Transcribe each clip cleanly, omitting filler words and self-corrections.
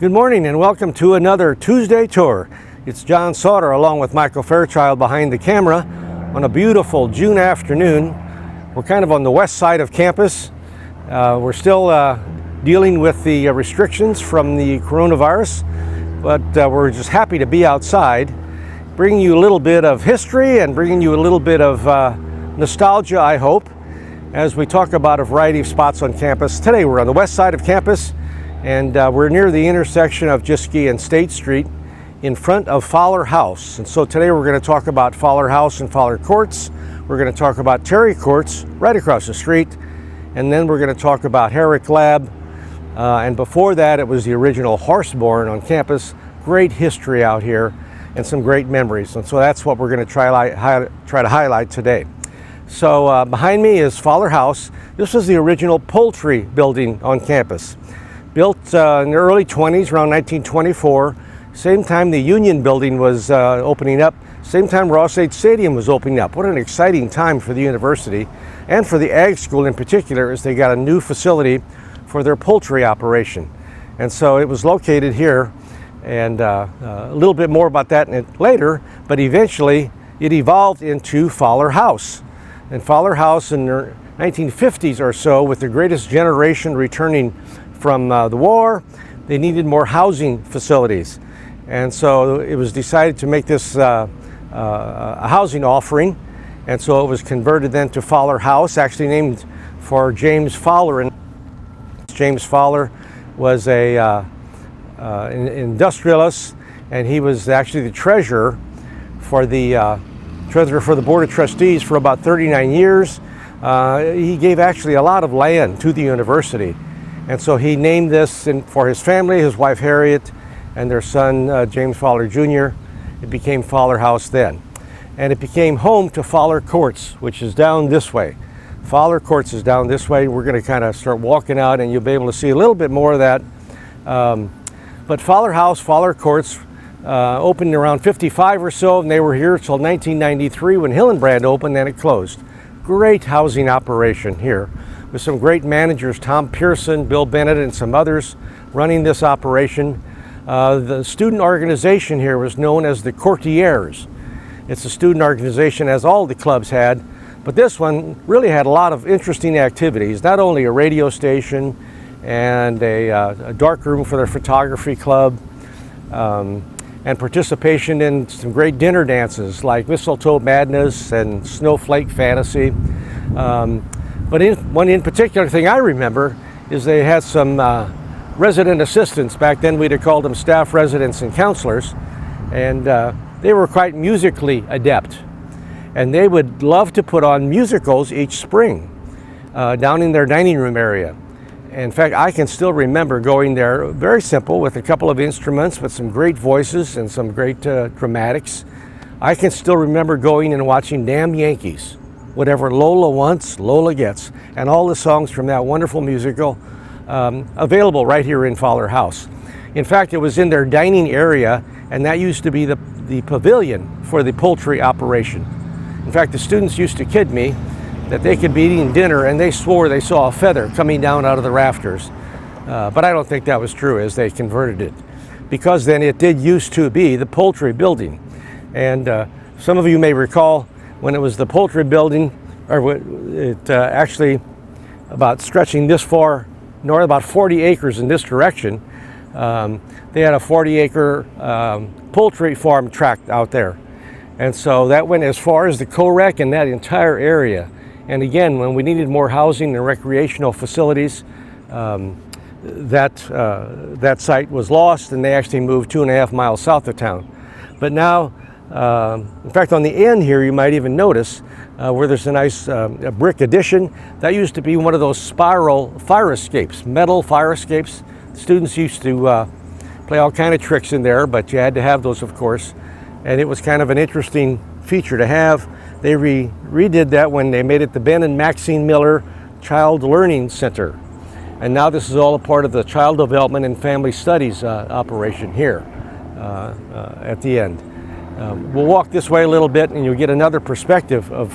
Good morning and welcome to another Tuesday tour. It's John Sautter along with Michael Fairchild behind the camera on a beautiful June afternoon. We're kind of on the west side of campus. We're still dealing with the restrictions from the coronavirus, but we're just happy to be outside, bringing you a little bit of history and bringing you a little bit of nostalgia, I hope, as we talk about a variety of spots on campus. Today we're on the west side of campus, and we're near the intersection of Jiskey and State Street in front of Fowler House. And so today we're going to talk about Fowler House and Fowler Courts. We're going to talk about Terry Courts right across the street. And then we're going to talk about Herrick Lab. And before that, it was the original horse barn on campus. Great history out here and some great memories. And so that's what we're going to try to highlight today. So behind me is Fowler House. This was the original Poultry Building on campus. Built in the early 20s, around 1924. Same time the Union Building was opening up. Same time Ross-Ade Stadium was opening up. What an exciting time for the university and for the ag school in particular, as they got a new facility for their poultry operation. And so it was located here, and a little bit more about that later, but eventually it evolved into Fowler House. And Fowler House in the 1950s or so, with the greatest generation returning from the war, they needed more housing facilities. And so it was decided to make this a housing offering. And so it was converted then to Fowler House, actually named for James Fowler. And James Fowler was an industrialist, and he was actually the treasurer for the Board of Trustees for about 39 years. He gave actually a lot of land to the university. And so he named this for his family, his wife Harriet, and their son James Fowler Jr. It became Fowler House then. And it became home to Fowler Courts, which is down this way. Fowler Courts is down this way. We're going to kind of start walking out, and you'll be able to see a little bit more of that. But Fowler House, Fowler Courts opened around 55 or so, and they were here until 1993 when Hillenbrand opened, and it closed. Great housing operation here, with some great managers, Tom Pearson, Bill Bennett, and some others running this operation. The student organization here was known as the Courtiers. It's a student organization, as all the clubs had, but this one really had a lot of interesting activities, not only a radio station and a dark room for their photography club, and participation in some great dinner dances like Mistletoe Madness and Snowflake Fantasy. But one in particular thing I remember is they had some resident assistants. Back then we'd have called them staff residents and counselors, and they were quite musically adept. And they would love to put on musicals each spring down in their dining room area. In fact, I can still remember going there, very simple, with a couple of instruments, but some great voices and some great dramatics. I can still remember going and watching Damn Yankees. Whatever Lola wants, Lola gets. And all the songs from that wonderful musical available right here in Fowler House. In fact, it was in their dining area, and that used to be the pavilion for the poultry operation. In fact, the students used to kid me that they could be eating dinner and they swore they saw a feather coming down out of the rafters. But I don't think that was true, as they converted it. Because then it did used to be the Poultry Building. And some of you may recall when it was the Poultry Building, or it actually about stretching this far north, about 40 acres in this direction. They had a 40-acre poultry farm tract out there. And so that went as far as the co-rec and that entire area. And again, when we needed more housing and recreational facilities, that site was lost, and they actually moved 2.5 miles south of town. But now, in fact, on the end here, you might even notice where there's a nice brick addition. That used to be one of those spiral fire escapes, metal fire escapes. Students used to play all kind of tricks in there, but you had to have those, of course. And it was kind of an interesting feature to have. They redid that when they made it the Ben and Maxine Miller Child Learning Center. And now this is all a part of the Child Development and Family Studies operation here at the end. We'll walk this way a little bit, and you'll get another perspective of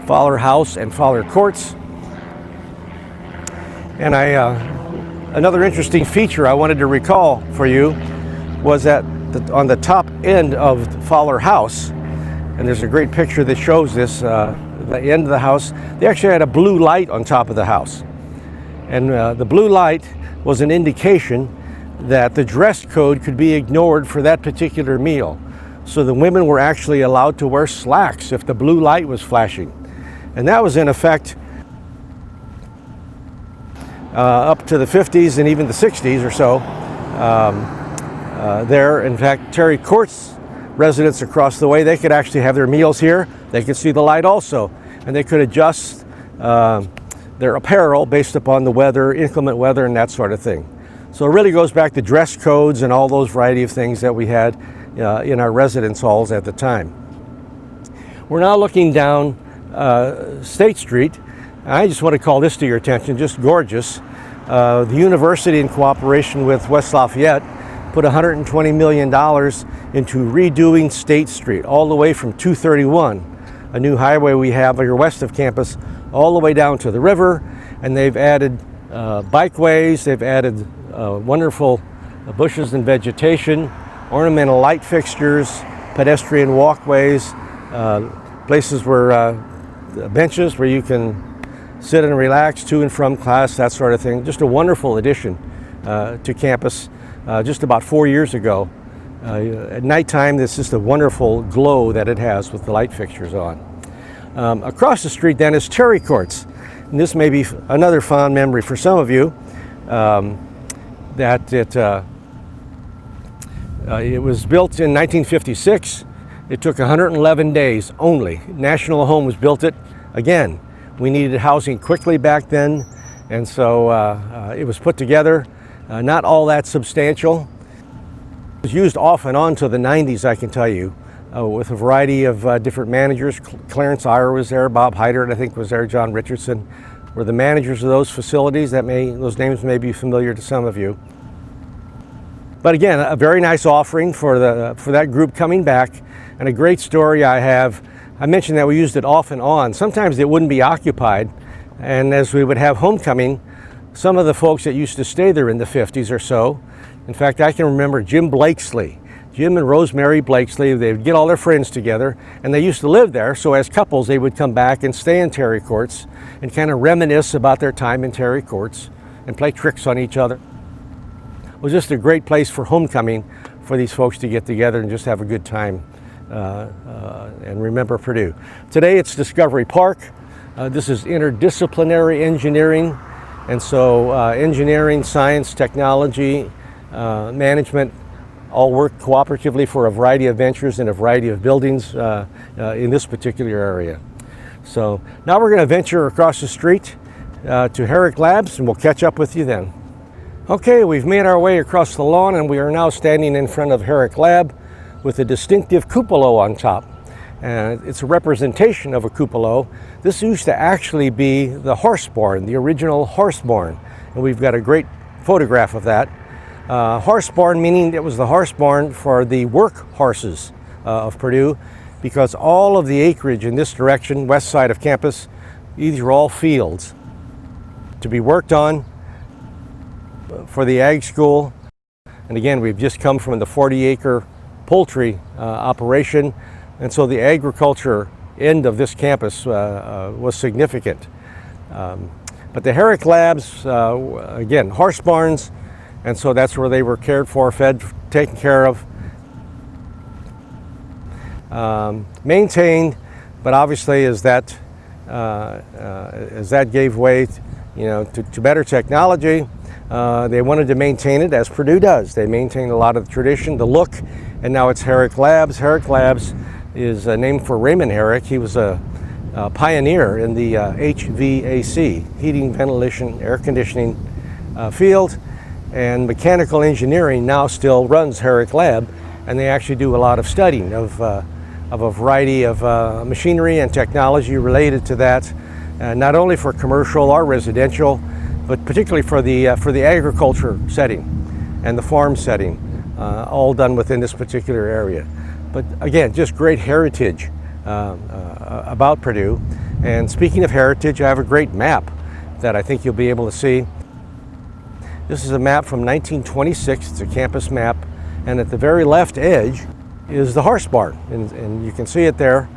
Fowler House and Fowler Courts. And I Another interesting feature I wanted to recall for you was that on the top end of Fowler House, and there's a great picture that shows this, the end of the house, they actually had a blue light on top of the house. And the blue light was an indication that the dress code could be ignored for that particular meal. So the women were actually allowed to wear slacks if the blue light was flashing. And that was in effect up to the 50s and even the 60s or so. There, in fact, Terry Court's residents across the way, they could actually have their meals here. They could see the light also, and they could adjust their apparel based upon the weather, inclement weather, and that sort of thing. So it really goes back to dress codes and all those variety of things that we had in our residence halls at the time. We're now looking down State Street. I just want to call this to your attention, just gorgeous. The university, in cooperation with West Lafayette, put $120 million into redoing State Street all the way from 231, a new highway we have here west of campus, all the way down to the river. And they've added bikeways, they've added wonderful bushes and vegetation, ornamental light fixtures, pedestrian walkways, places where benches where you can sit and relax to and from class, that sort of thing. Just a wonderful addition to campus just about 4 years ago. At nighttime, it's just a wonderful glow that it has with the light fixtures on. Across the street then is Terry Courts. And this may be another fond memory for some of you, that it was built in 1956. It took 111 days only. National Home was built it. Again, we needed housing quickly back then, and so it was put together, not all that substantial. It was used off and on to the 90s, I can tell you, with a variety of different managers. Clarence Iyer was there, Bob Heidert, I think, was there, John Richardson were the managers of those facilities. Those names may be familiar to some of you. But again, a very nice offering for that group coming back, and a great story I have. I mentioned that we used it off and on. Sometimes it wouldn't be occupied, and as we would have homecoming, some of the folks that used to stay there in the 50s or so, in fact, I can remember Jim and Rosemary Blakesley, they would get all their friends together, and they used to live there, so as couples they would come back and stay in Terry Courts and kind of reminisce about their time in Terry Courts and play tricks on each other. It was just a great place for homecoming for these folks to get together and just have a good time and remember Purdue. Today it's Discovery Park. This is interdisciplinary engineering, and so engineering, science, technology, management all work cooperatively for a variety of ventures in a variety of buildings in this particular area. So now we're going to venture across the street to Herrick Labs, and we'll catch up with you then. Okay, we've made our way across the lawn, and we are now standing in front of Herrick Lab with a distinctive cupola on top. And it's a representation of a cupola. This used to actually be the horse barn, the original horse barn, and we've got a great photograph of that. Horse barn meaning it was the horse barn for the work horses of Purdue, because all of the acreage in this direction, west side of campus, these are all fields to be worked on for the ag school. And again, we've just come from the 40-acre poultry operation, and so the agriculture end of this campus was significant. But the Herrick Labs, again, horse barns, and so that's where they were cared for, fed, taken care of, maintained. But obviously, as that gave way, to better technology, they wanted to maintain it as Purdue does. They maintained a lot of the tradition, the look, and now it's Herrick Labs. Herrick Labs is named for Raymond Herrick. He was a pioneer in the HVAC, heating, ventilation, air conditioning field, and mechanical engineering now still runs Herrick Lab, and they actually do a lot of studying of a variety of machinery and technology related to that, not only for commercial or residential, but particularly for the agriculture setting and the farm setting, all done within this particular area. But again, just great heritage about Purdue. And speaking of heritage, I have a great map that I think you'll be able to see. This is a map from 1926. It's a campus map, and at the very left edge is the horse barn, and you can see it there.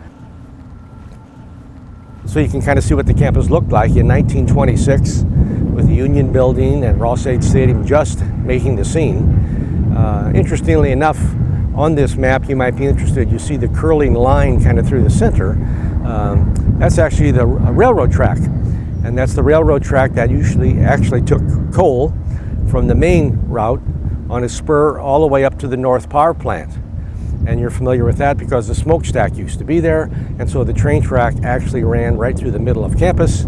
So you can kind of see what the campus looked like in 1926 with the Union Building and Ross-Ade Stadium just making the scene. Interestingly enough, on this map, you might be interested, you see the curling line kind of through the center. That's actually the railroad track, and that's the railroad track that actually took coal from the main route on a spur all the way up to the North Power Plant. And you're familiar with that because the smokestack used to be there, and so the train track actually ran right through the middle of campus.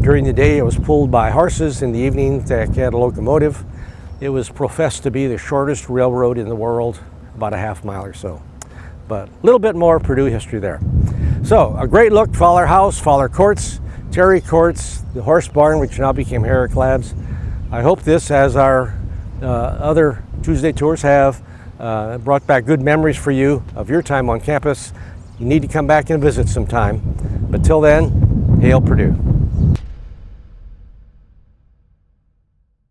During the day, it was pulled by horses. In the evening, they had a locomotive. It was professed to be the shortest railroad in the world, about a half mile or so. But a little bit more Purdue history there. So, a great look, Fowler House, Fowler Courts, Terry Courts, the horse barn, which now became Herrick Labs. I hope this, as our other Tuesday tours have, brought back good memories for you of your time on campus. You need to come back and visit sometime. But till then, hail Purdue.